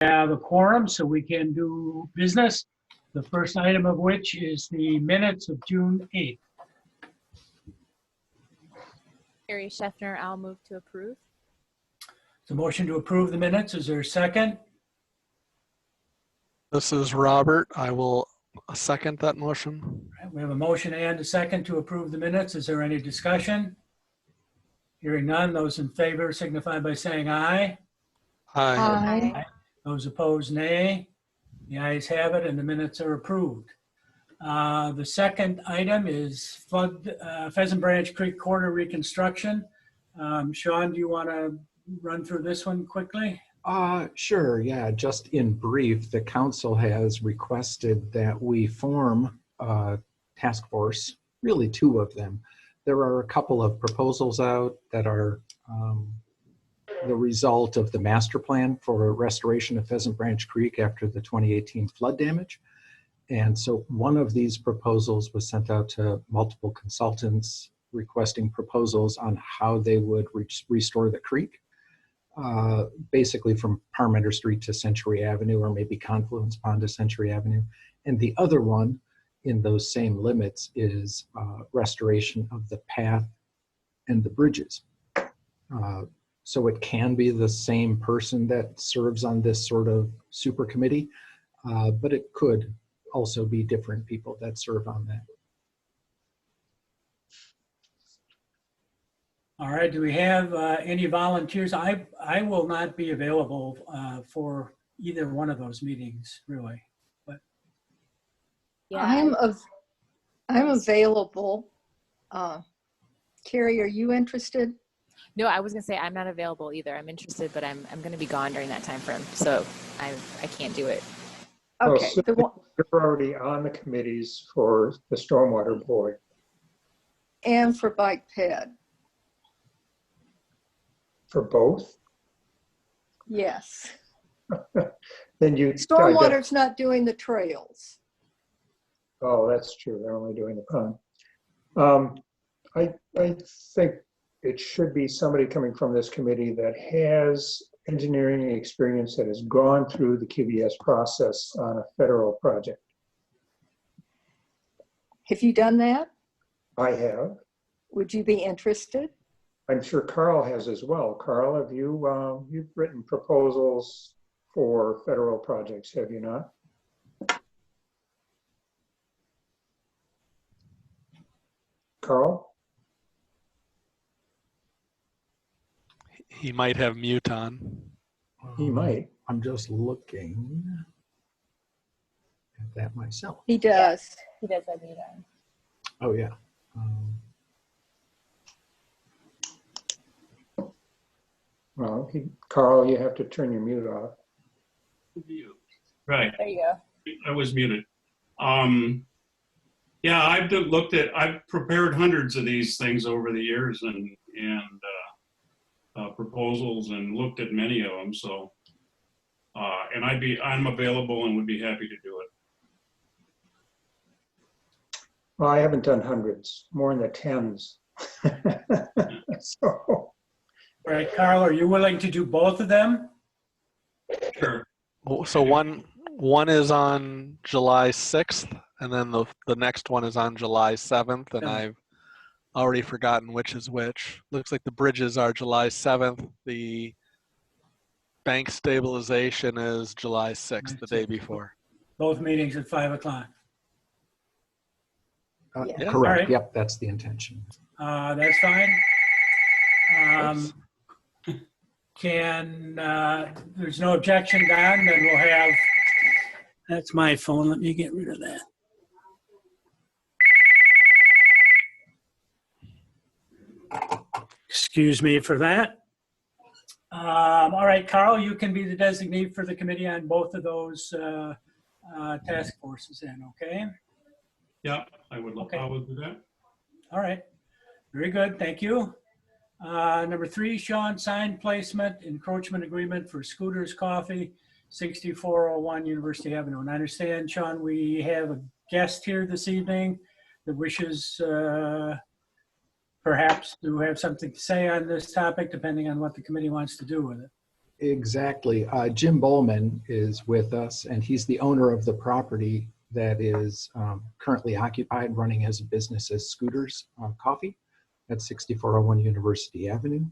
have a quorum, so we can do business. The first item of which is the minutes of June 8th. Carrie Scheffner, I'll move to approve. The motion to approve the minutes. Is there a second? This is Robert. I will second that motion. All right, we have a motion and a second to approve the minutes. Is there any discussion? Hearing none, those in favor signify by saying aye. Aye. Aye. Those opposed, nay. The ayes have it, and the minutes are approved. The second item is Pheasant Branch Creek Corridor reconstruction. Sean, do you want to run through this one quickly? Sure, yeah. Just in brief, the council has requested that we form a task force, really two of them. There are a couple of proposals out that are the result of the master plan for restoration of Pheasant Branch Creek after the 2018 flood damage. And so one of these proposals was sent out to multiple consultants requesting proposals on how they would restore the creek, basically from Parmenter Street to Century Avenue, or maybe Confluence Pond to Century Avenue. And the other one in those same limits is restoration of the path and the bridges. So it can be the same person that serves on this sort of super committee, but it could also be different people that serve on that. All right, do we have any volunteers? I will not be available for either one of those meetings, really. But Yeah, I'm available. Carrie, are you interested? no, I was gonna say I'm not available either. I'm interested, but I'm gonna be gone during that time frame, so I can't do it. Okay. So you're already on the committees for the Stormwater Board. And for Bike Ped. For both? Yes. Then you. Stormwater's not doing the trails. Oh, that's true. They're only doing the pond. I think it should be somebody coming from this committee that has engineering experience, that has gone through the QBS process on a federal project. Have you done that? I have. Would you be interested? I'm sure Carl has as well. Carl, have you, you've written proposals for federal projects, have you not? Carl? He might have mute on. He might. I'm just looking at that myself. He does. He does have me on. Oh, yeah. Well, Carl, you have to turn your mute off. Right, There you go. I was muted. Yeah, I've prepared hundreds of these things over the years and proposals, and looked at many of them. So, and I'm available and would be happy to do it. Well, I haven't done hundreds, more in the tens. So, all right, Carl, are you willing to do both of them? Sure. So one is on July 6th, and then the next one is on July 7th, and Yeah. I've already forgotten which is which. Looks like the bridges are July 7th. The bank stabilization is July 6th, the day before. Both meetings at 5 o'clock. Yeah. Correct. All right. Yep, that's the intention. That's fine. There's no objection, Don, then we'll have, that's my phone. Let me get rid of that. Excuse me for that. All right, Carl, you can be the designee for the committee on both of those task forces then, okay? Yeah, I would do that. All right, very good, thank you. Number 3, Sean, sign placement, encroachment agreement for Scooters Coffee, 6401 University Avenue. And I understand, Sean, we have a guest here this evening that wishes perhaps to have something to say on this topic, depending on what the committee wants to do with it. Exactly. Jim Bowman is with us, and he's the owner of the property that is currently occupied, running as a business as Scooters Coffee at 6401 University Avenue.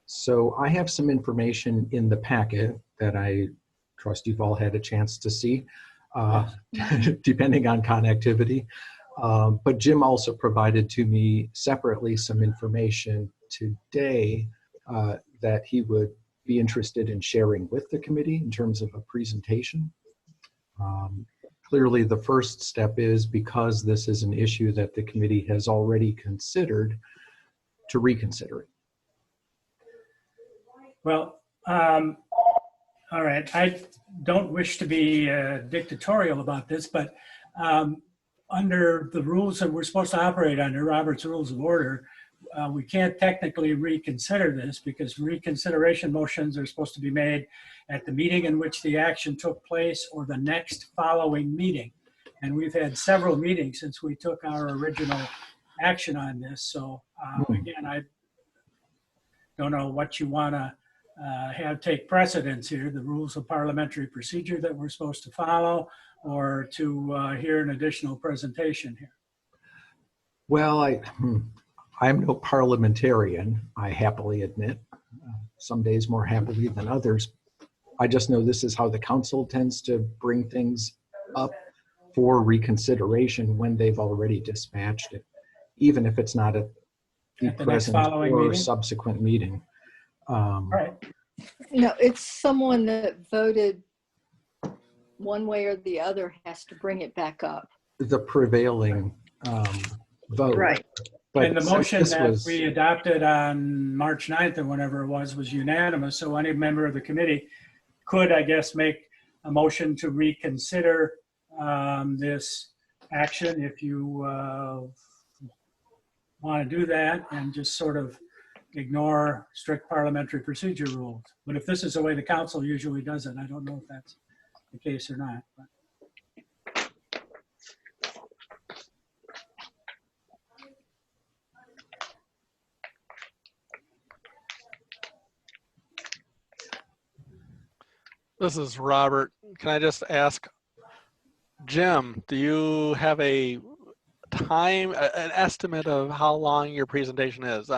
So I have some information in the packet that I trust you've all had a chance to see, depending on connectivity. But Jim also provided to me separately some information today that he would be interested in sharing with the committee in terms of a presentation. Clearly, the first step is, because this is an issue that the committee has already considered, to reconsider it. Well, all right. I don't wish to be dictatorial about this, but under the rules that we're supposed to operate under, Robert's Rules of Order, we can't technically reconsider this because reconsideration motions are supposed to be made at the meeting in which the action took place or the next following meeting. And we've had several meetings since we took our original action on this. So again, I don't know what you want to have take precedence here, the rules of parliamentary procedure that we're supposed to follow, or to hear an additional presentation here. Well, I'm no parliamentarian, I happily admit. Some days more happily than others. I just know this is how the council tends to bring things up for reconsideration when they've already dispatched it, even if it's not at the present or meeting? subsequent meeting. All right. No, it's someone that voted one way or the other has to bring it back up. The prevailing vote. Right. But And the since motion this that was, we adopted on March 9th or whenever it was unanimous. So any member of the committee could, I guess, make a motion to reconsider this action if you want to do that and just sort of ignore strict parliamentary procedure rules. But if this is the way the council usually does it, I don't know if that's the case or not. But. This is Robert. Can I just ask, Jim, do you have a time, an estimate of how long your presentation is?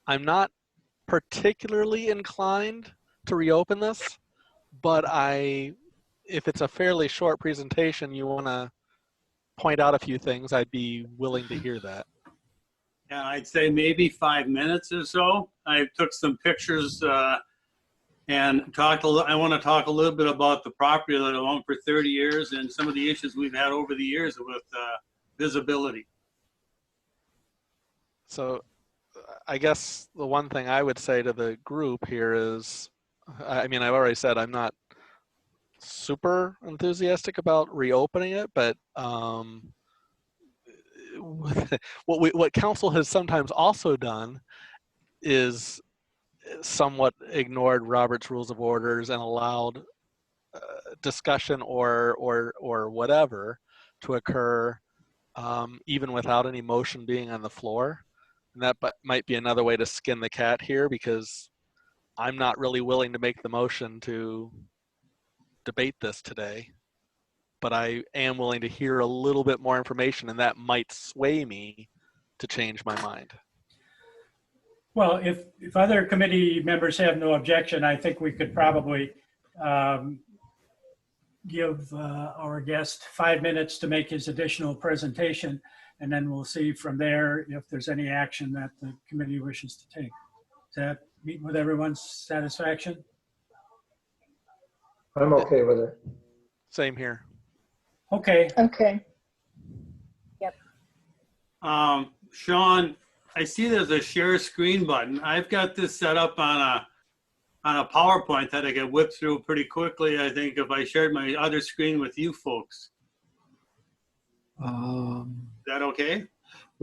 I'm not particularly inclined to reopen this, but if it's a fairly short presentation, you want to point out a few things, I'd be willing to hear that. Yeah, I'd say maybe 5 minutes or so. I took some pictures and I want to talk a little bit about the property that I owned for 30 years and some of the issues we've had over the years with visibility. So I guess the one thing I would say to the group here is, I mean, I've already said I'm not super enthusiastic about reopening it, but what council has sometimes also done is somewhat ignored Robert's Rules of Orders and allowed discussion or whatever to occur even without any motion being on the floor. And that might be another way to skin the cat here, because I'm not really willing to make the motion to debate this today, but I am willing to hear a little bit more information, and that might sway me to change my mind. Well, if other committee members have no objection, I think we could probably give our guest 5 minutes to make his additional presentation, and then we'll see from there if there's any action that the committee wishes to take. Does that meet with everyone's satisfaction? I'm okay with it. Same here. Okay. Okay. Sean, I see there's a share screen button. I've got this set up on a PowerPoint that I can whip through pretty quickly, I think, if I shared my other screen with you folks. Is that okay?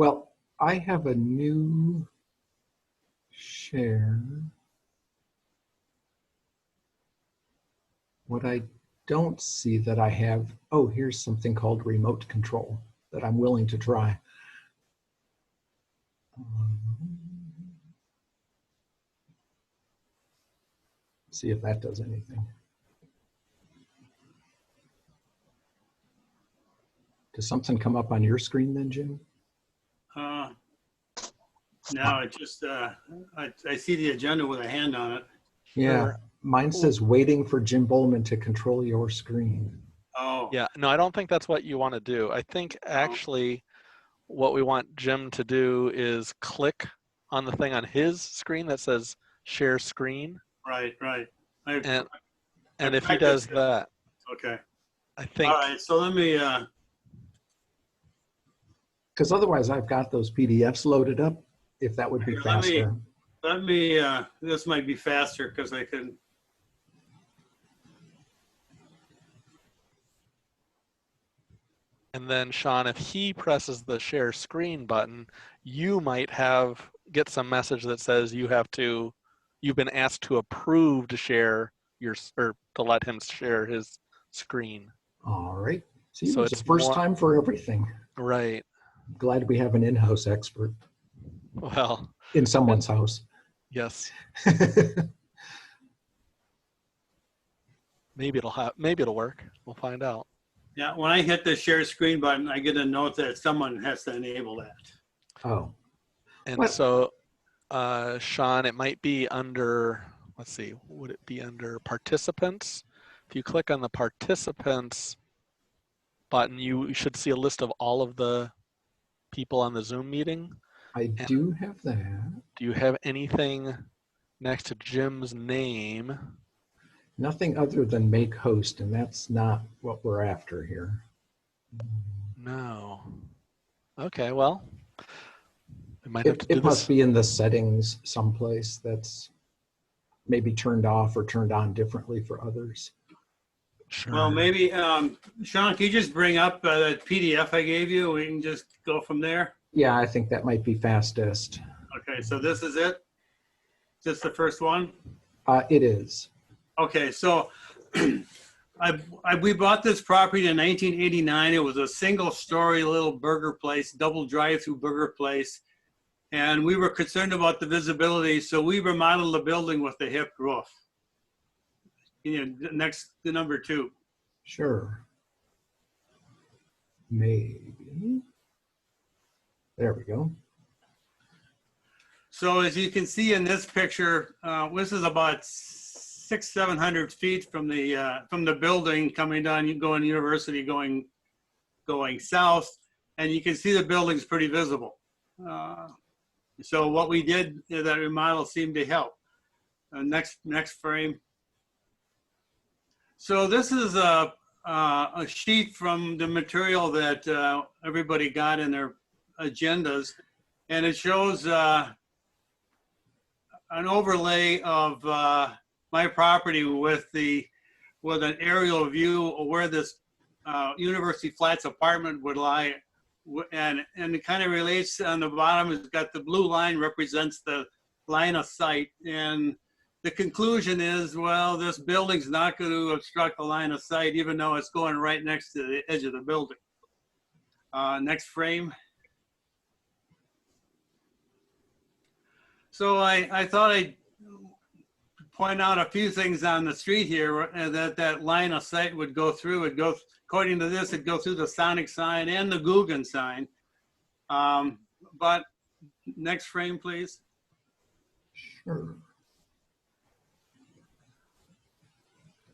well, I have a new share. What I don't see that I have, oh, here's something called remote control that I'm willing to try. See if that does anything. Does something come up on your screen then, Jim? No, it just, I see the agenda with a hand on it. Yeah, Sure. mine says waiting for Jim Bowman to control your screen. Oh. Yeah, no, I don't think that's what you want to do. I think actually what we want Jim to do is click on the thing on his screen that says share screen. Right. And if he does that, Okay. I think, All right. So let me, Because otherwise I've got those PDFs loaded up, if that would be faster. this might be faster because I can. and then Sean, if he presses the share screen button, you might get some message that says you've been asked to approve to share or to let him share his screen. All right. See, So it's it's the first more- time for everything. Right. Glad we have an in-house expert Well, in someone's house. yes. Maybe it'll work. We'll find out. Yeah, when I hit the share screen button, I get a note that someone has to enable that. Oh, And What? so, Sean, it might be under, let's see, would it be under participants? If you click on the participants button, you should see a list of all of the people on the Zoom meeting. I do have that. Do you have anything next to Jim's name? Nothing other than make host, and that's not what we're after here. No. Okay, well, we might have to do It must this. be in the settings someplace that's maybe turned off or turned on differently for others. Sure. Well, maybe, Sean, can you just bring up that PDF I gave you? We can just go from there. Yeah, I think that might be fastest. Okay, so this is it? Just the first one? It is. Okay, so we bought this property in 1989. It was a single-story little burger place, double drive-through burger place. And we were concerned about the visibility, so we remodeled the building with the hip roof. Next to number 2. Sure. Maybe. There we go. So as you can see in this picture, this is about 600-700 feet from the building coming down, going university, going south, and you can see the building's pretty visible. So what we did, that remodel seemed to help. Next frame. So this is a sheet from the material that everybody got in their agendas, and it shows an overlay of my property with an aerial view of where this University Flats apartment would lie, and it kind of relates. On the bottom, it's got the blue line represents the line of sight, and the conclusion is, well, this building's not going to obstruct the line of sight, even though it's going right next to the edge of the building. Next frame. So I thought I'd point out a few things on the street here that line of sight would go through. According to this, it'd go through the Sonic sign and the Guggen sign. But next frame, please. Sure.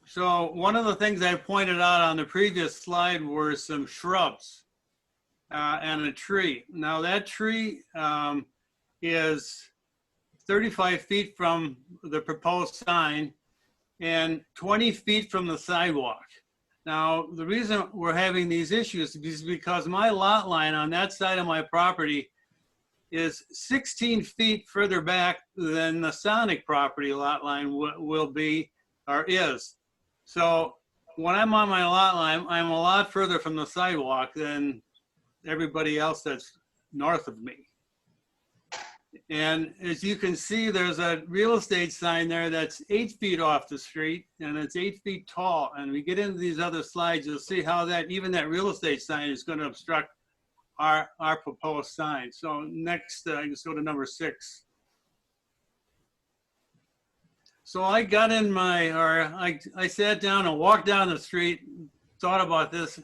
So one of the things I pointed out on the previous slide were some shrubs and a tree. Now that tree is 35 feet from the proposed sign and 20 feet from the sidewalk. Now, the reason we're having these issues is because my lot line on that side of my property is 16 feet further back than the Sonic property lot line will be or is. So when I'm on my lot line, I'm a lot further from the sidewalk than everybody else that's north of me. And as you can see, there's a real estate sign there that's 8 feet off the street, and it's 8 feet tall. And we get into these other slides, you'll see how even that real estate sign is going to obstruct our proposed sign. So next, let's go to number 6. So I got in I sat down and walked down the street, thought about this,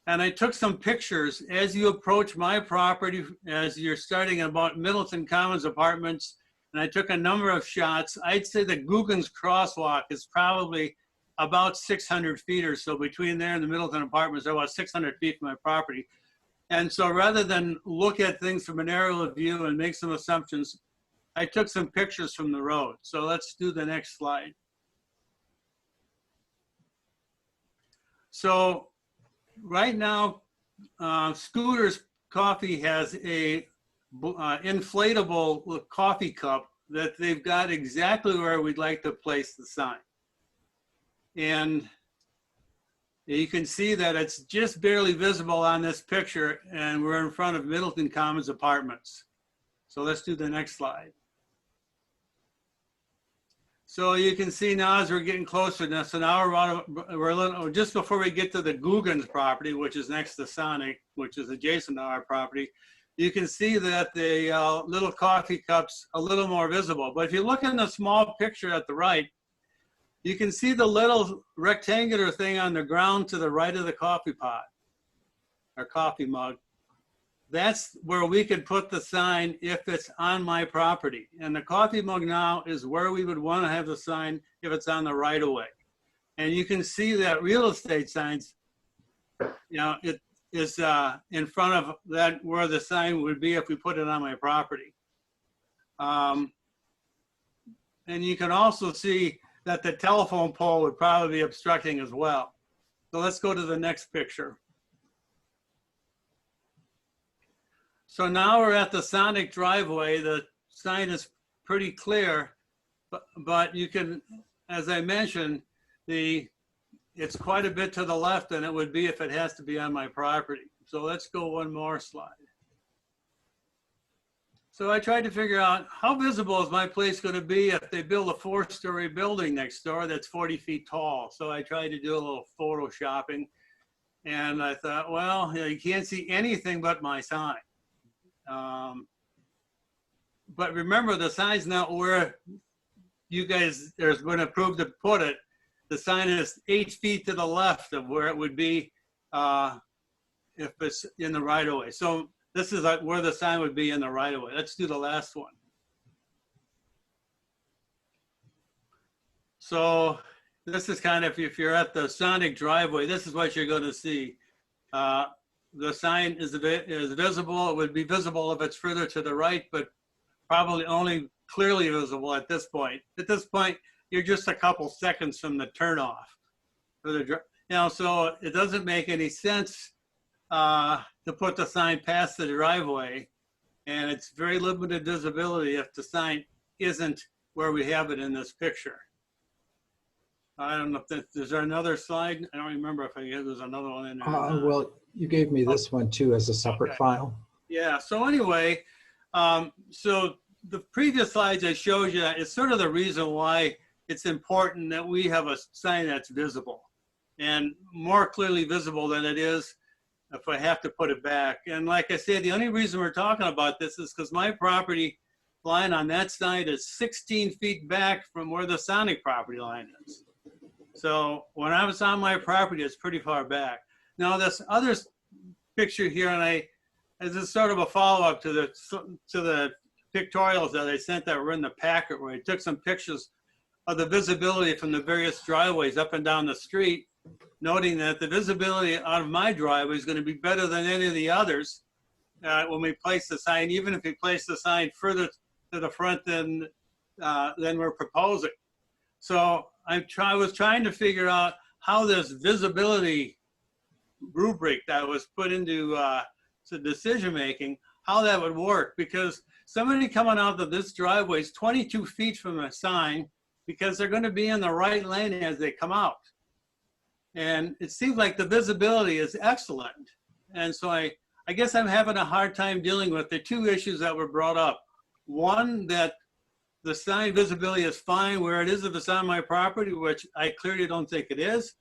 and I took some pictures as you approach my property, as you're starting about Middleton Commons Apartments, and I took a number of shots. I'd say the Guggen's Crosswalk is probably about 600 feet or so between there and the Middleton Apartments. They're about 600 feet from my property. And so rather than look at things from an aerial view and make some assumptions, I took some pictures from the road. So let's do the next slide. So right now, Scooter's Coffee has a inflatable coffee cup that they've got exactly where we'd like to place the sign. And you can see that it's just barely visible on this picture, and we're in front of Middleton Commons Apartments. So let's do the next slide. So you can see now as we're getting closer now, so now we're a little, just before we get to the Guggen's property, which is next to Sonic, which is adjacent to our property, you can see that the little coffee cup's a little more visible. But if you look in the small picture at the right, you can see the little rectangular thing on the ground to the right of the coffee pot or coffee mug. That's where we could put the sign if it's on my property. And the coffee mug now is where we would want to have the sign if it's on the right of way. And you can see that real estate signs, you know, it is in front of that where the sign would be if we put it on my property. And you can also see that the telephone pole would probably be obstructing as well. So let's go to the next picture. So now we're at the Sonic driveway. The sign is pretty clear, but you can, as I mentioned, it's quite a bit to the left than it would be if it has to be on my property. So let's go one more slide. So I tried to figure out how visible is my place going to be if they build a 4-story building next door that's 40 feet tall. So I tried to do a little photoshopping, and I thought, well, you can't see anything but my sign. But remember, the sign's not where you guys are going to approve to put it. The sign is 8 feet to the left of where it would be if it's in the right of way. So this is like where the sign would be in the right of way. Let's do the last one. So this is kind of, if you're at the Sonic driveway, this is what you're going to see. The sign is visible. It would be visible if it's further to the right, but probably only clearly visible at this point. At this point, you're just a couple seconds from the turnoff. So it doesn't make any sense to put the sign past the driveway, and it's very limited visibility if the sign isn't where we have it in this picture. I don't know if is there another slide? I don't remember if there's another one in there. Well, you gave me this one too as a separate file. Yeah, so anyway, so the previous slides I showed you is sort of the reason why it's important that we have a sign that's visible and more clearly visible than it is if I have to put it back. And like I said, the only reason we're talking about this is because my property line on that side is 16 feet back from where the Sonic property line is. So when I was on my property, it's pretty far back. Now this other picture here, and this is sort of a follow-up to the pictorials that I sent that were in the packet, where I took some pictures of the visibility from the various driveways up and down the street, noting that the visibility out of my driveway is going to be better than any of the others when we place the sign, even if we place the sign further to the front than we're proposing. So I was trying to figure out how this visibility rubric that was put into decision-making, how that would work, because somebody coming out of this driveway is 22 feet from a sign because they're going to be in the right lane as they come out. And it seems like the visibility is excellent. And so I guess I'm having a hard time dealing with the two issues that were brought up. One, that the sign visibility is fine where it is if it's on my property, which I clearly don't think it is.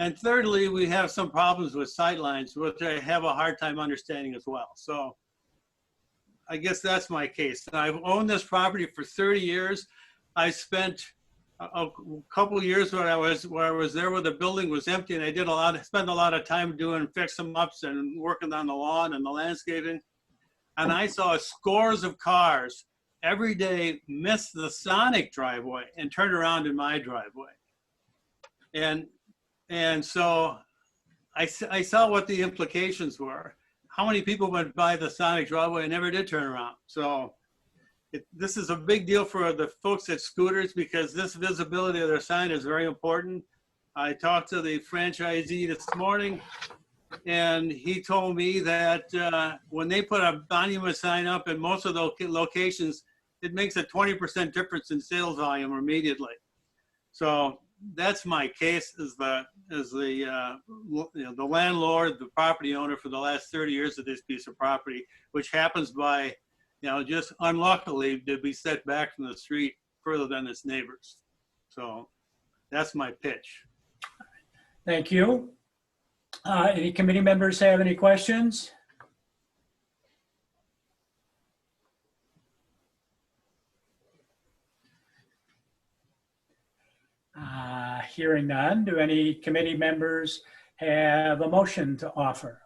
And thirdly, we have some problems with sightlines, which I have a hard time understanding as well. So I guess that's my case. I've owned this property for 30 years. I spent a couple of years where I was there where the building was empty, and I spent a lot of time doing fix them ups and working on the lawn and the landscaping. And I saw scores of cars every day miss the Sonic driveway and turn around in my driveway. And so I saw what the implications were. How many people went by the Sonic driveway and never did turn around? So this is a big deal for the folks at Scooters, because this visibility of their sign is very important. I talked to the franchisee this morning, and he told me that when they put a monument sign up in most of those locations, it makes a 20% difference in sales volume immediately. So that's my case as the landlord, the property owner for the last 30 years of this piece of property, which happens by, just unluckily to be set back from the street further than its neighbors. So that's my pitch. Thank you. Any committee members have any questions? Hearing none, do any committee members have a motion to offer?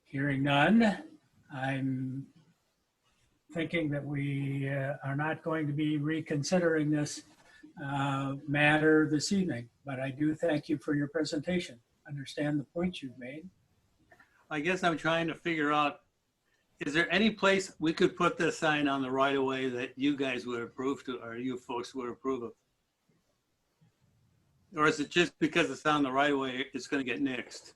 Hearing none, I'm thinking that we are not going to be reconsidering this matter this evening, but I do thank you for your presentation. Understand the points you've made. I guess I'm trying to figure out, is there any place we could put this sign on the right of way that you guys would approve to, or you folks would approve of? Or is it just because it's on the right of way, it's going to get nixed?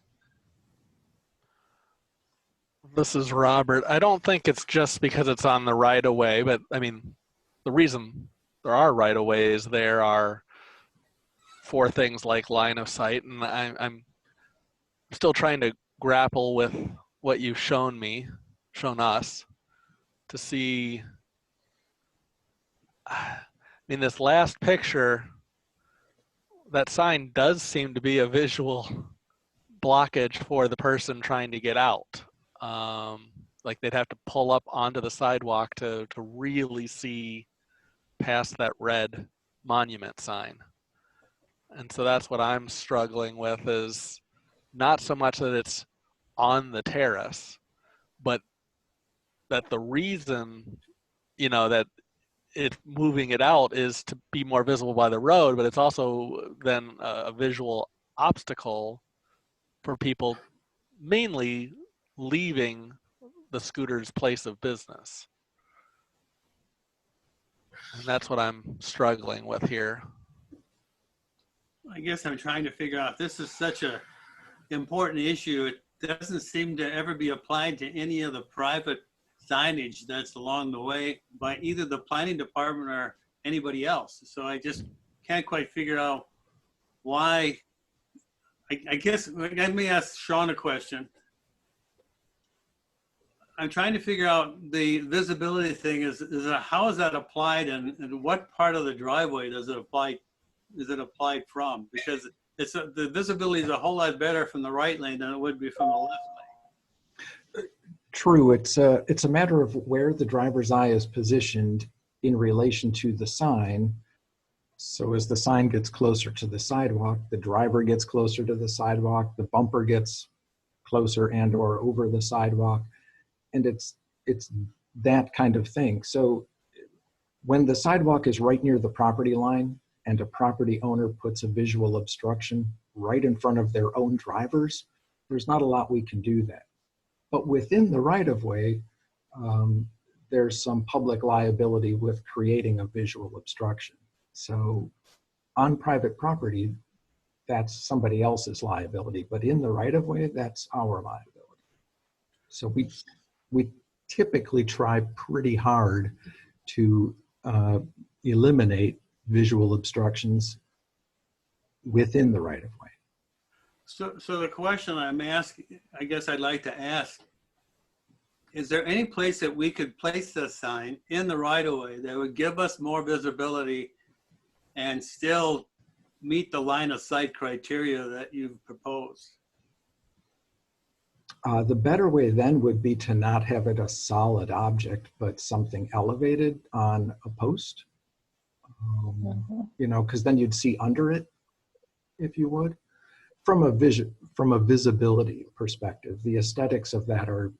This is Robert. I don't think it's just because it's on the right of way, but I mean, the reason there are right of ways there are for things like line of sight, and I'm still trying to grapple with what you've shown us, to see. I mean, this last picture, that sign does seem to be a visual blockage for the person trying to get out. Like they'd have to pull up onto the sidewalk to really see past that red monument sign. And so that's what I'm struggling with, is not so much that it's on the terrace, but that the reason, that it's moving it out is to be more visible by the road, but it's also then a visual obstacle for people mainly leaving the Scooter's place of business. And that's what I'm struggling with here. I guess I'm trying to figure out, this is such a important issue. It doesn't seem to ever be applied to any of the private signage that's along the way by either the planning department or anybody else. So I just can't quite figure out why. I guess, let me ask Sean a question. I'm trying to figure out the visibility thing. How is that applied, and what part of the driveway does it apply? Is it applied from? Because the visibility is a whole lot better from the right lane than it would be from the left lane. True. It's a matter of where the driver's eye is positioned in relation to the sign. So as the sign gets closer to the sidewalk, the driver gets closer to the sidewalk, the bumper gets closer and or over the sidewalk. And it's that kind of thing. So when the sidewalk is right near the property line and a property owner puts a visual obstruction right in front of their own drivers, there's not a lot we can do that. But within the right-of-way, there's some public liability with creating a visual obstruction. So on private property, that's somebody else's liability, but in the right-of-way, that's our liability. So we typically try pretty hard to eliminate visual obstructions within the right-of-way. So the question I'm asking, I guess I'd like to ask, is there any place that we could place this sign in the right-of-way that would give us more visibility and still meet the line of sight criteria that you've proposed? The better way then would be to not have it a solid object, but something elevated on a post. You know, because then you'd see under it, if you would. From a visibility perspective, the aesthetics of that are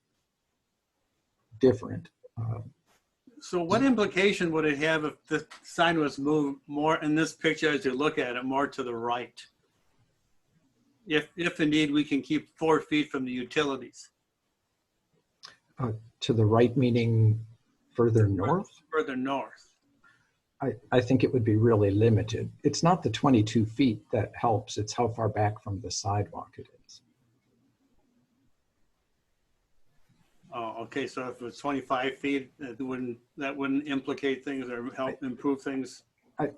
different. So what implication would it have if the sign was moved more in this picture as you look at it, more to the right? If indeed we can keep 4 feet from the utilities. To the right, meaning further north? Further north. I think it would be really limited. It's not the 22 feet that helps, it's how far back from the sidewalk it is. Oh, okay, so if it was 25 feet, that wouldn't implicate things or help improve things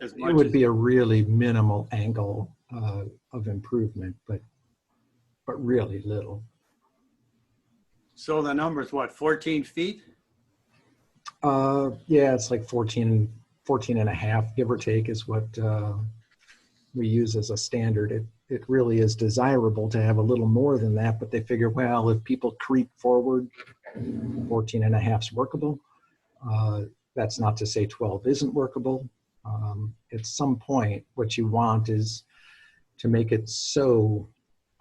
as much? It would be a really minimal angle of improvement, but really little. So the number is what, 14 feet? Yeah, it's like 14 and a half, give or take, is what we use as a standard. It really is desirable to have a little more than that, but they figure, well, if people creep forward, 14 and a half is workable. That's not to say 12 isn't workable. At some point, what you want is to make it so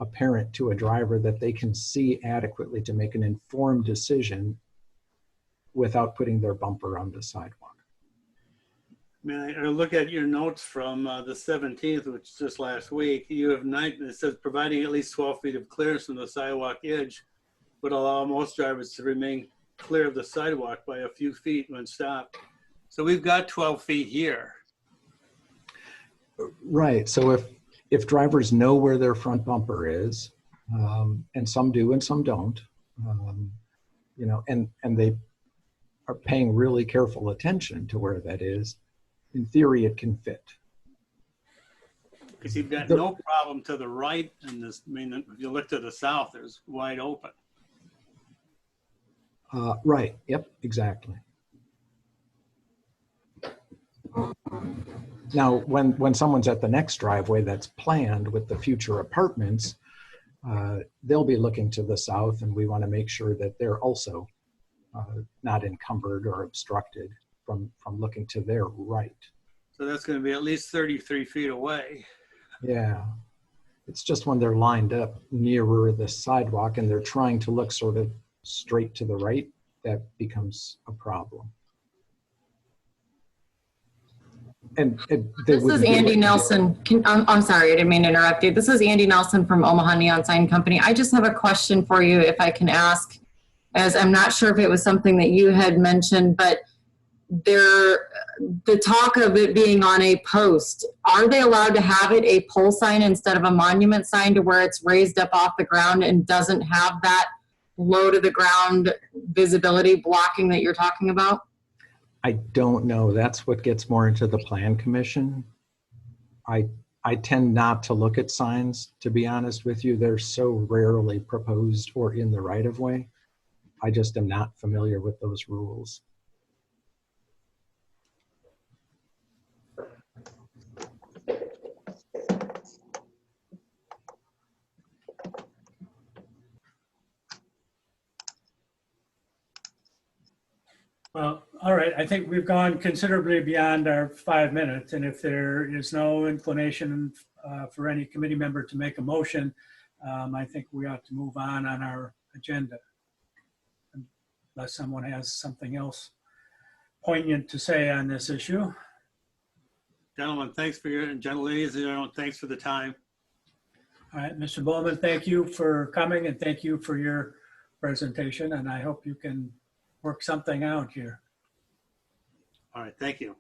apparent to a driver that they can see adequately to make an informed decision without putting their bumper on the sidewalk. I mean, I look at your notes from the 17th, which is just last week. You have it says providing at least 12 feet of clearance from the sidewalk edge would allow most drivers to remain clear of the sidewalk by a few feet when stopped. So we've got 12 feet here. Right. So if drivers know where their front bumper is, and some do and some don't, you know, and they are paying really careful attention to where that is, in theory, it can fit. Because you've got no problem to the right in this. I mean, if you look to the south, there's wide open. Right. Yep. Exactly. Now, when someone's at the next driveway that's planned with the future apartments, they'll be looking to the south, and we want to make sure that they're also not encumbered or obstructed from looking to their right. So that's going to be at least 33 feet away. Yeah. It's just when they're lined up nearer the sidewalk and they're trying to look sort of straight to the right, that becomes a problem. And this is Andy Nelson. I'm sorry, I didn't mean to interrupt you. This is Andy Nelson from Omaha Neon Sign Company. I just have a question for you, if I can ask, as I'm not sure if it was something that you had mentioned, but the talk of it being on a post, are they allowed to have it a pole sign instead of a monument sign, to where it's raised up off the ground and doesn't have that low to the ground visibility blocking that you're talking about? I don't know. That's what gets more into the plan commission. I tend not to look at signs, to be honest with you. They're so rarely proposed or in the right of way. I just am not familiar with those rules. Well, all right. I think we've gone considerably beyond our 5 minutes. And if there is no inclination for any committee member to make a motion, I think we ought to move on our agenda. Unless someone has something else poignant to say on this issue. Gentlemen, thanks for your, and ladies and gentlemen, thanks for the time. All right, Mr. Bowman, thank you for coming and thank you for your presentation. And I hope you can work something out here. All right, thank you.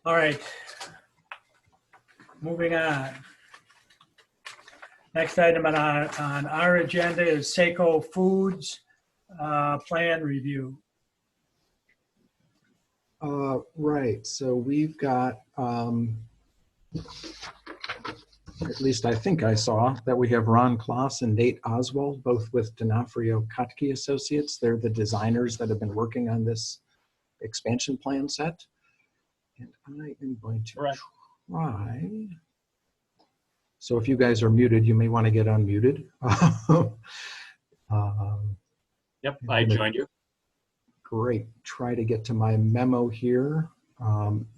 All right, moving on. Next item on our agenda is Seiko Foods plan review. Right, so we've got, at least I think I saw that we have Ron Kloss and Nate Oswald, both with D'Onofrio Kotke Associates. They're the designers that have been working on this expansion plan set. And I am going to Correct. try. So if you guys are muted, you may want to get unmuted. Yep, I joined you. Great. Try to get to my memo here.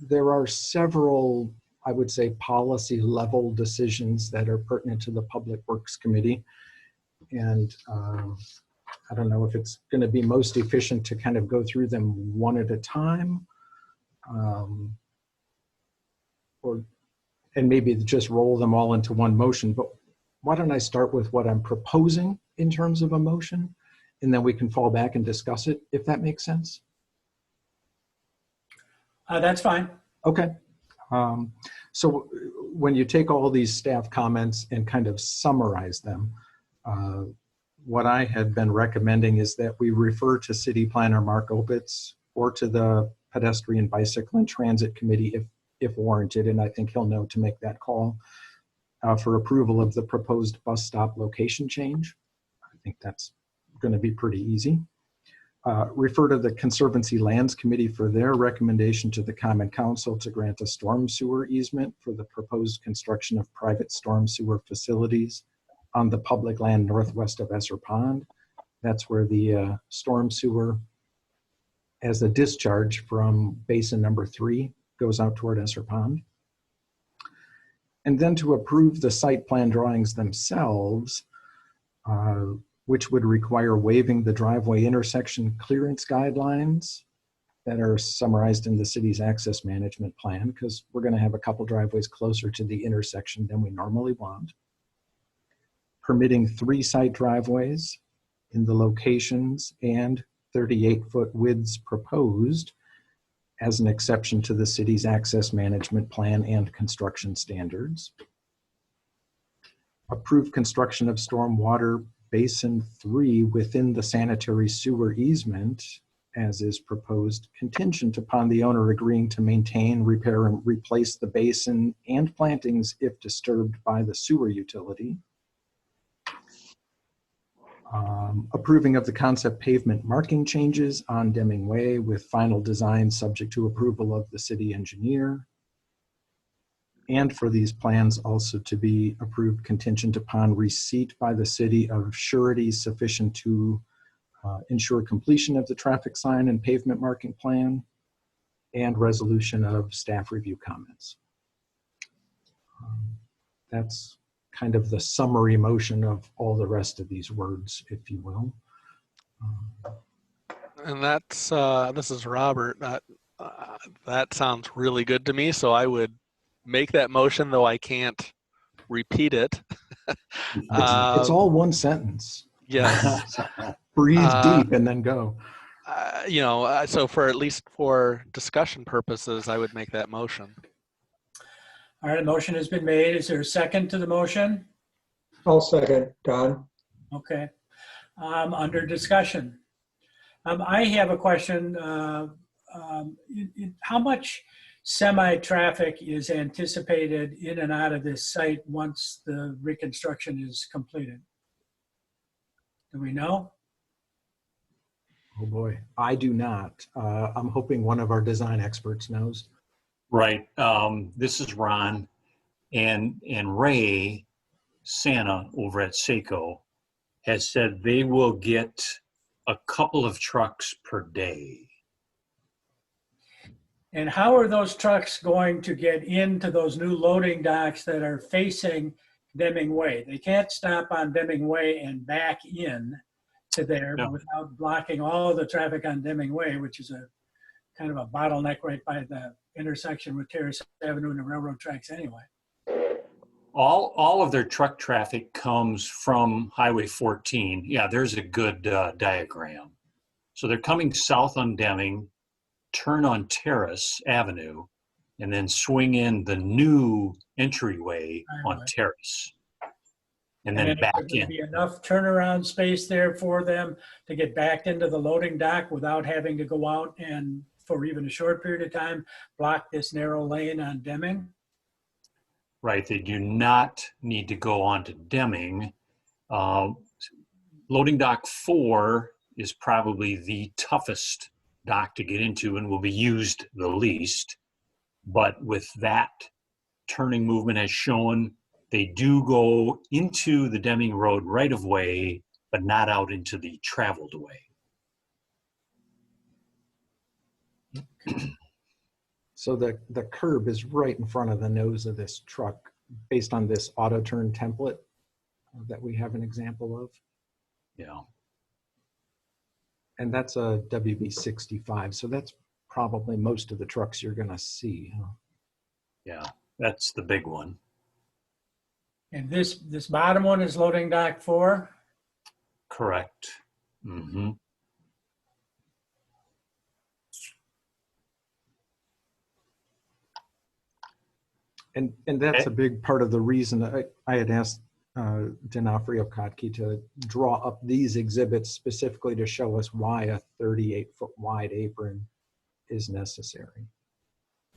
There are several, I would say, policy level decisions that are pertinent to the Public Works Committee. And I don't know if it's going to be most efficient to kind of go through them one at a time, and maybe just roll them all into one motion. But why don't I start with what I'm proposing in terms of a motion, and then we can fall back and discuss it, if that makes sense. That's fine. Okay. So when you take all these staff comments and kind of summarize them, what I had been recommending is that we refer to City Planner Mark Opitz or to the Pedestrian, Bicycle, and Transit Committee if warranted, and I think he'll know to make that call for approval of the proposed bus stop location change. I think that's going to be pretty easy. Refer to the Conservancy Lands Committee for their recommendation to the Common Council to grant a storm sewer easement for the proposed construction of private storm sewer facilities on the public land northwest of Esser Pond. That's where the storm sewer as a discharge from Basin number 3 goes out toward Esser Pond. And then to approve the site plan drawings themselves, which would require waiving the driveway intersection clearance guidelines that are summarized in the city's access management plan, because we're going to have a couple driveways closer to the intersection than we normally want. Permitting 3 site driveways in the locations and 38-foot widths proposed as an exception to the city's access management plan and construction standards. Approve construction of stormwater Basin 3 within the sanitary sewer easement as is proposed, contingent upon the owner agreeing to maintain, repair, and replace the basin and plantings if disturbed by the sewer utility. Approving of the concept pavement marking changes on Deming Way with final design subject to approval of the city engineer. And for these plans also to be approved contingent upon receipt by the city of surety sufficient to ensure completion of the traffic sign and pavement marking plan and resolution of staff review comments. That's kind of the summary motion of all the rest of these words, if you will. And that's, this is Robert. That sounds really good to me. So I would make that motion, though I can't repeat it. It's all one sentence. Yes. Breathe deep and then go. You know, so for at least for discussion purposes, I would make that motion. All right, a motion has been made. Is there a second to the motion? I'll second, Don. Okay. Under discussion. I have a question. How much semi-traffic is anticipated in and out of this site once the reconstruction is completed? Do we know? Oh boy, I do not. I'm hoping one of our design experts knows. Right. This is Ron and Ray Santa over at Seco has said they will get a couple of trucks per day. And how are those trucks going to get into those new loading docks that are facing Deming Way? They can't stop on Deming Way and back in to there without blocking all of the traffic on Deming Way, which is a kind of a bottleneck right by the intersection with Terrace Avenue and the railroad tracks anyway. All of their truck traffic comes from Highway 14. Yeah, there's a good diagram. So they're coming south on Deming, turn on Terrace Avenue, and then swing in the new entryway on Terrace. And then back in. There'd be enough turnaround space there for them to get back into the loading dock without having to go out and, for even a short period of time, block this narrow lane on Deming? Right, they do not need to go on to Deming. Loading dock 4 is probably the toughest dock to get into and will be used the least. But with that turning movement as shown, they do go into the Deming Road right of way, but not out into the traveled way. So the curb is right in front of the nose of this truck based on this auto turn template that we have an example of. Yeah. And that's a WB65. So that's probably most of the trucks you're going to see. Huh? Yeah, that's the big one. And this bottom one is loading dock 4. Correct. Mm-hmm. And that's a big part of the reason I had asked D'Onofrio Kotke to draw up these exhibits specifically to show us why a 38-foot wide apron is necessary.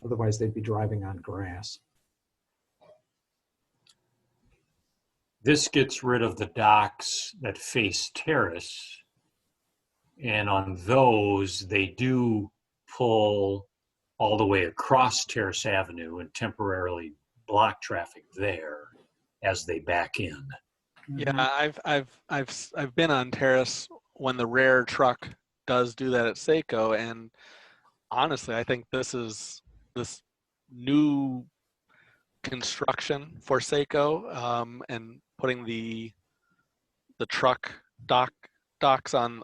Otherwise, they'd be driving on grass. This gets rid of the docks that face terrace. And on those, they do pull all the way across Terrace Avenue and temporarily block traffic there as they back in. Yeah, I've been on Terrace when the rare truck does do that at Seiko, and honestly, I think this new construction for Seiko, and putting the truck docks on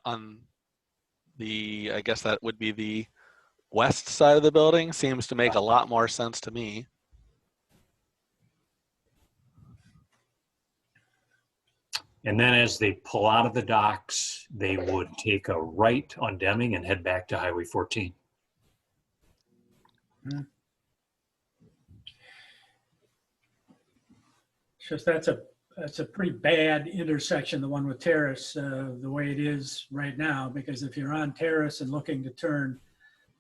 the, I guess that would be the west side of the building, seems to make a lot more sense to me. And then as they pull out of the docks, they would take a right on Deming and head back to Highway 14. It's just that's a pretty bad intersection, the one with Terrace, the way it is right now, because if you're on Terrace and looking to turn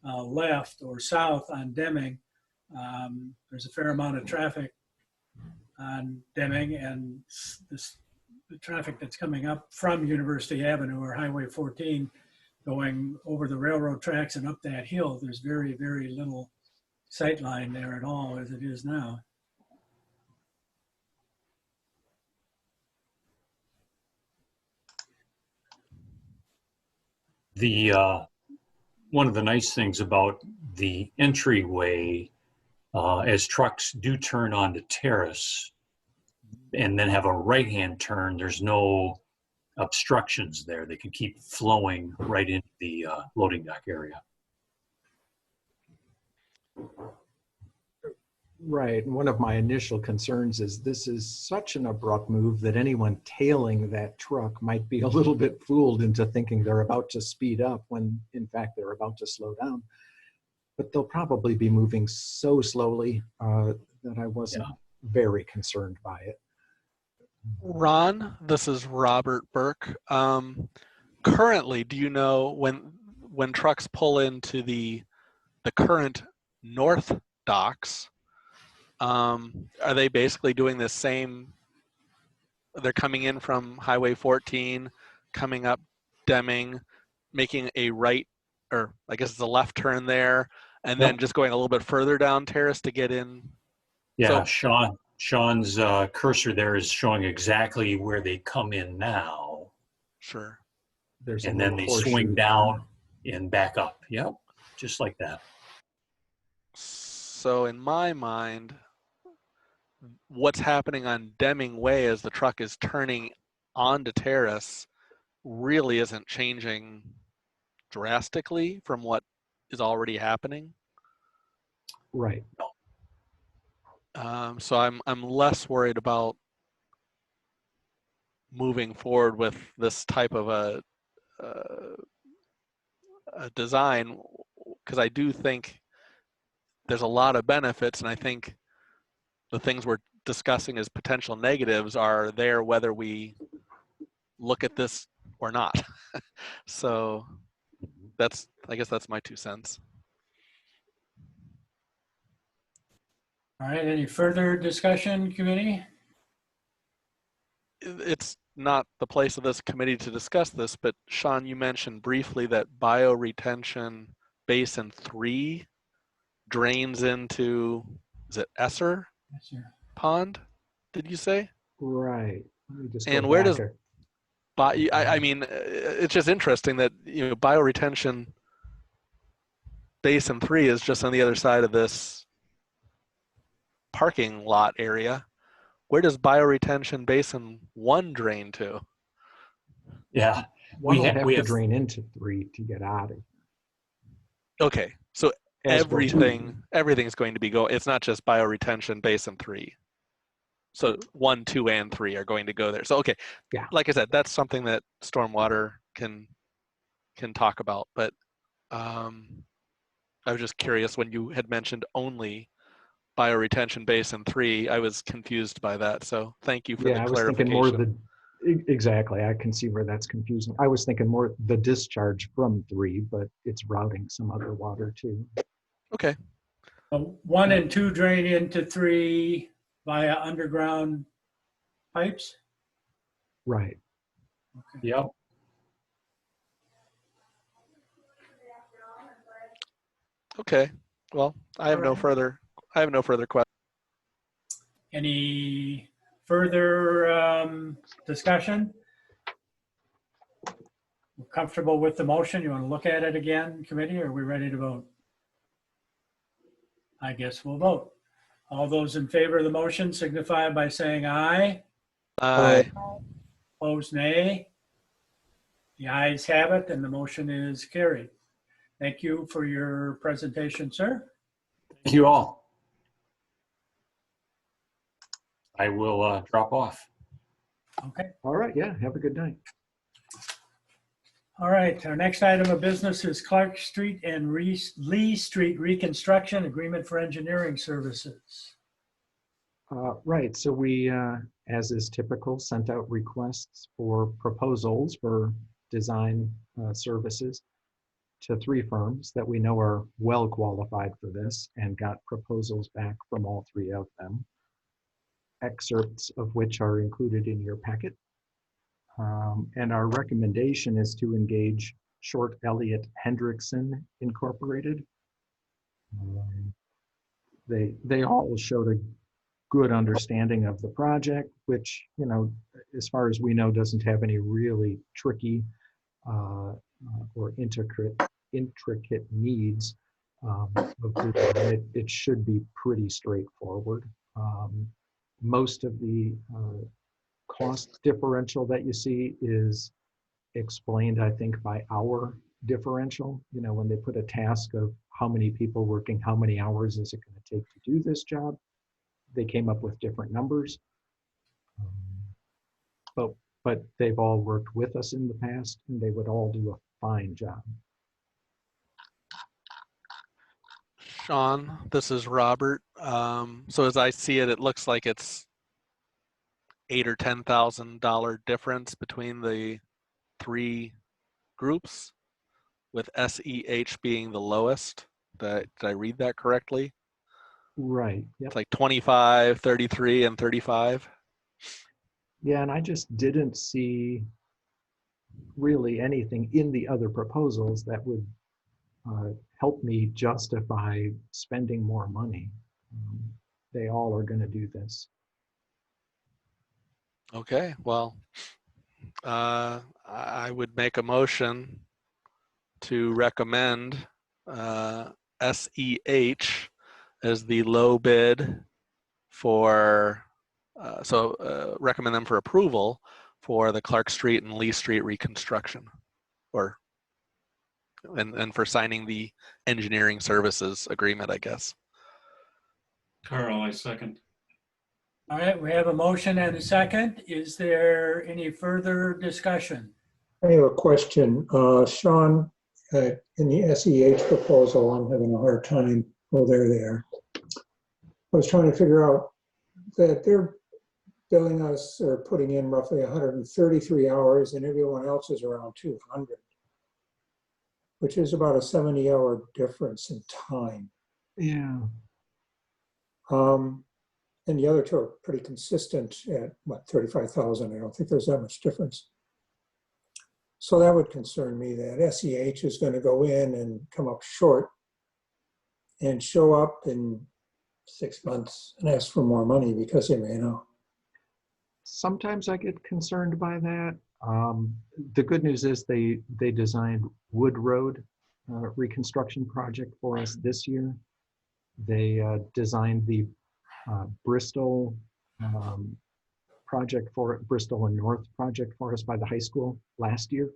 left or south on Deming, there's a fair amount of traffic on Deming, and the traffic that's coming up from University Avenue or Highway 14 going over the railroad tracks and up that hill, there's very, very little sight line there at all as it is now. The one of the nice things about the entryway, as trucks do turn onto Terrace and then have a right-hand turn, there's no obstructions there. They can keep flowing right into the loading dock area. Right. And one of my initial concerns is this is such an abrupt move that anyone tailing that truck might be a little bit fooled into thinking they're about to speed up when in fact they're about to slow down. But they'll probably be moving so slowly that I wasn't very concerned by it. Ron, this is Robert Burke. Currently, do you know when trucks pull into the current north docks, are they basically doing the same? They're coming in from Highway 14, coming up Deming, making a right, or I guess it's a left turn there, and then just going a little bit further down Terrace to get in. Yeah, So, Sean's cursor there is showing exactly where they come in now. Sure. There's and then they swing down and back up. Yep, just like that. So in my mind, what's happening on Deming Way as the truck is turning onto Terrace really isn't changing drastically from what is already happening. Right. So I'm less worried about moving forward with this type of a design, because I do think there's a lot of benefits, and I think the things we're discussing as potential negatives are there whether we look at this or not. So I guess that's my 2 cents. All right, any further discussion, committee? It's not the place of this committee to discuss this, but Sean, you mentioned briefly that bioretention Basin 3 drains into, is it Esser Yes, sir. Pond? Did you say? Right. Let me just go And where back does I mean, it's just interesting that, you know, bioretention Basin 3 is just on the other side of this parking lot area. Where does bioretention Basin 1 drain to? Yeah, One will have we to have drain into 3 to get out of it. Okay, so As will 2. everything's going to be it's not just bioretention Basin 3. So 1, 2, and 3 are going to go there. So okay, Yeah. like I said, that's something that stormwater can talk about. But I was just curious when you had mentioned only bioretention Basin 3, I was confused by that. So thank you for the I was thinking more clarification. exactly. I can see where that's confusing. I was thinking more the discharge from 3, but it's routing some other water too. Okay. 1 and 2 drain into 3 via underground pipes? Right. Yep. Okay. Well, I have no further questions. Any further discussion? We're comfortable with the motion? You want to look at it again, committee, or are we ready to vote? I guess we'll vote. All those in favor of the motion signify by saying aye. Aye. Opposed, nay. The ayes have it, and the motion is carried. Thank you for your presentation, sir. Thank you all. I will drop off. Okay. All right. Yeah. Have a good night. All right. Our next item of business is Clark Street and Lee Street Reconstruction Agreement for Engineering Services. Right. So we, as is typical, sent out requests for proposals for design services to 3 firms that we know are well qualified for this, and got proposals back from all 3 of them, excerpts of which are included in your packet. And our recommendation is to engage Short Elliott Hendrickson Incorporated. They all showed a good understanding of the project, which, you know, as far as we know, doesn't have any really tricky or intricate needs. It should be pretty straightforward. Most of the cost differential that you see is explained, I think, by hour differential. You know, when they put a task of how many people working, how many hours is it going to take to do this job, they came up with different numbers. But they've all worked with us in the past, and they would all do a fine job. Sean, this is Robert. So as I see it, it looks like it's $8,000 or $10,000 difference between the 3 groups, with SEH being the lowest. Did I read that correctly? Right. Yep. It's like 25, 33, and 35. Yeah, and I just didn't see really anything in the other proposals that would help me justify spending more money. They all are going to do this. Okay, well, I would make a motion to recommend SEH as the low bid for, recommend them for approval for the Clark Street and Lee Street reconstruction, and for signing the engineering services agreement, I guess. Carl, I second. All right, we have a motion and a second. Is there any further discussion? I have a question. Sean, in the SEH proposal, I'm having a hard time. Oh, there. I was trying to figure out that they're billing us or putting in roughly 133 hours, and everyone else is around 200, which is about a 70-hour difference in time. Yeah. And the other 2 are pretty consistent at, what, 35,000. I don't think there's that much difference. So that would concern me, that SEH is going to go in and come up short and show up in 6 months and ask for more money because they ran out. Sometimes I get concerned by that. The good news is they designed Wood Road reconstruction project for us this year. They designed the Bristol project for Bristol and North project for us by the high school last year.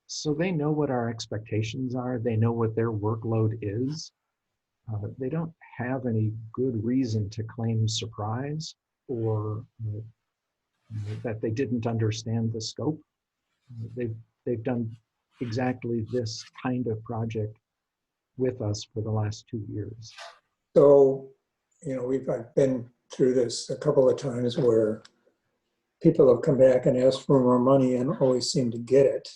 So they know what our expectations are. They know what their workload is. They don't have any good reason to claim surprise or that they didn't understand the scope. They've done exactly this kind of project with us for the last 2 years. So, you know, I've been through this a couple of times where people have come back and asked for more money and always seem to get it.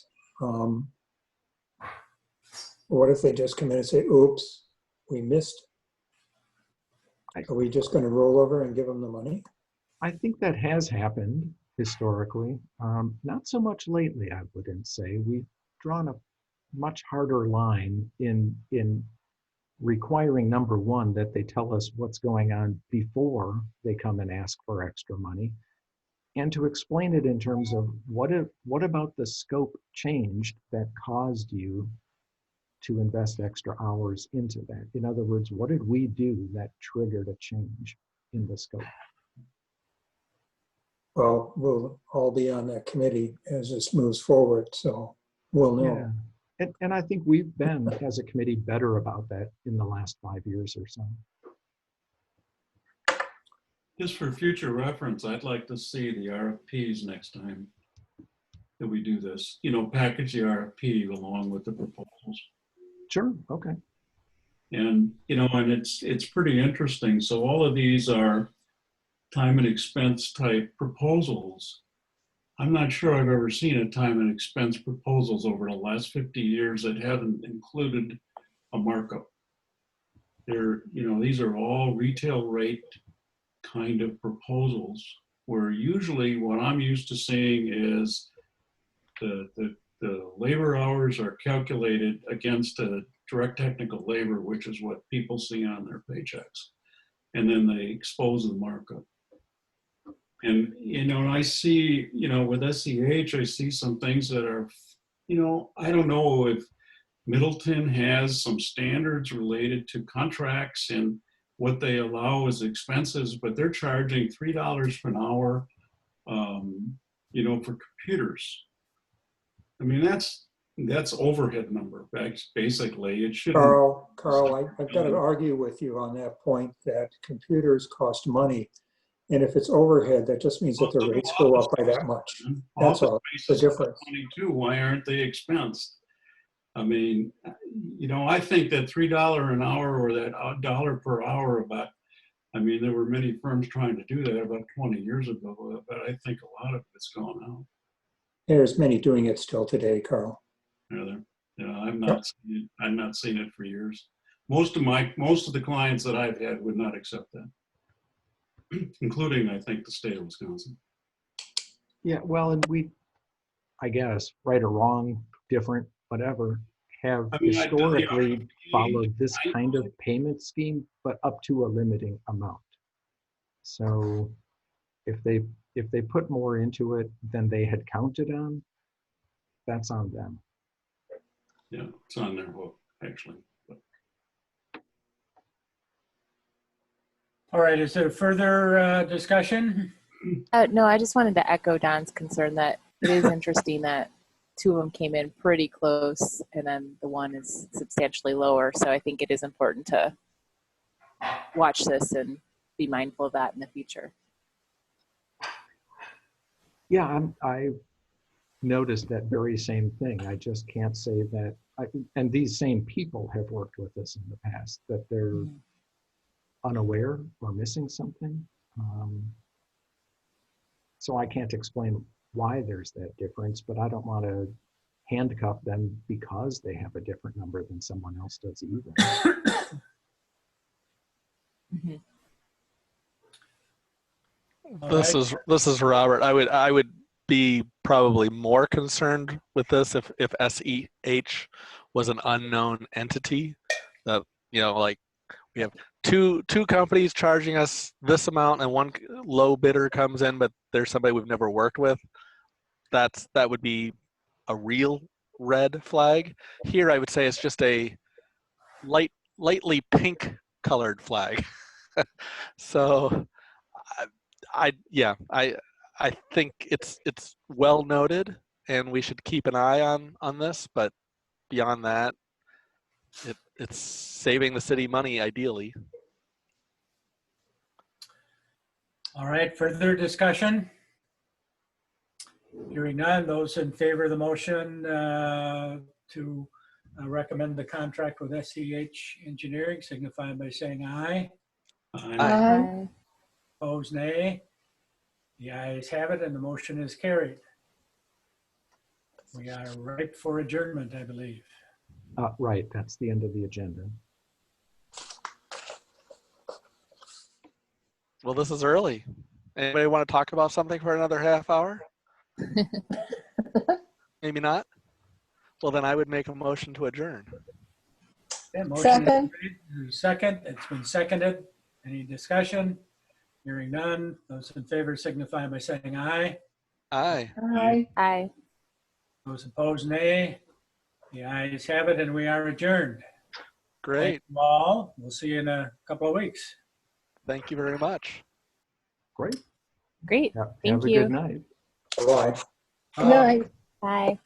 What if they just come in and say, oops, we missed? Are we just going to roll over and give them the money? I think that has happened historically. Not so much lately, I wouldn't say. We've drawn a much harder line in requiring, number one, that they tell us what's going on before they come and ask for extra money, and to explain it in terms of what about the scope changed that caused you to invest extra hours into that? In other words, what did we do that triggered a change in the scope? Well, we'll all be on that committee as this moves forward, so we'll know. Yeah. And I think we've been, as a committee, better about that in the last 5 years or so. Just for future reference, I'd like to see the RFPs next time that we do this. You know, package the RFP along with the proposals. Sure, okay. And, you know, and it's pretty interesting. So all of these are time and expense type proposals. I'm not sure I've ever seen a time and expense proposals over the last 50 years that haven't included a markup. They're, you know, these are all retail rate kind of proposals where usually what I'm used to seeing is the labor hours are calculated against a direct technical labor, which is what people see on their paychecks. And then they expose the markup. And, you know, I see, you know, with SEH, I see some things that are, you know, I don't know if Middleton has some standards related to contracts and what they allow as expenses, but they're charging $3 per hour, you know, for computers. I mean, that's overhead number, basically. It shouldn't. Carl, I've got to argue with you on that point that computers cost money. And if it's overhead, that just means that the rates go up by that much. That's all, the difference. Too. Why aren't they expensed? I mean, you know, I think that $3 an hour or that $1 per hour about, I mean, there were many firms trying to do that about 20 years ago, but I think a lot of it's gone out. There's many doing it still today, Carl. Yeah, I've not seen it for years. Most of the clients that I've had would not accept that, including, I think, the state of Wisconsin. Yeah, well, and we, I guess, right or wrong, different, whatever, have historically followed this kind of payment scheme, but up to a limiting amount. So if they put more into it than they had counted on, that's on them. Yeah, it's on their hook, actually. But. All right, is there further discussion? No, I just wanted to echo Don's concern that it is interesting that two of them came in pretty close and then the one is substantially lower. So I think it is important to watch this and be mindful of that in the future. Yeah, I noticed that very same thing. I just can't say that, and these same people have worked with us in the past, that they're unaware or missing something. So I can't explain why there's that difference, but I don't want to handcuff them because they have a different number than someone else does either. Mm-hmm. This is Robert. I would be probably more concerned with this if SEH was an unknown entity That, you know, like we have two companies charging us this amount and one low bidder comes in, but there's somebody we've never worked with. That would be a real red flag. Here, I would say it's just a lightly pink colored flag. So I think it's well noted, and we should keep an eye on this. But beyond that, it's saving the city money ideally. All right, further discussion? Hearing none, those in favor of the motion to recommend the contract with SEH Engineering signify by saying aye. Aye. Opposed, nay. The ayes have it and the motion is carried. We are ripe for adjournment, I believe. Right, that's the end of the agenda. Well, this is early. Anybody want to talk about something for another half hour? Maybe not. Well, then I would make a motion to adjourn. Okay, motion Second. Second, it's been seconded. Any discussion? Hearing none, those in favor signify by saying aye. Aye. Aye. Aye. Those opposed, nay. The ayes have it and we are adjourned. Great. Thank you all. We'll see you in a couple of weeks. Thank you very much. Great. Great. Have Thank a you. good night. Bye. Good night. Bye.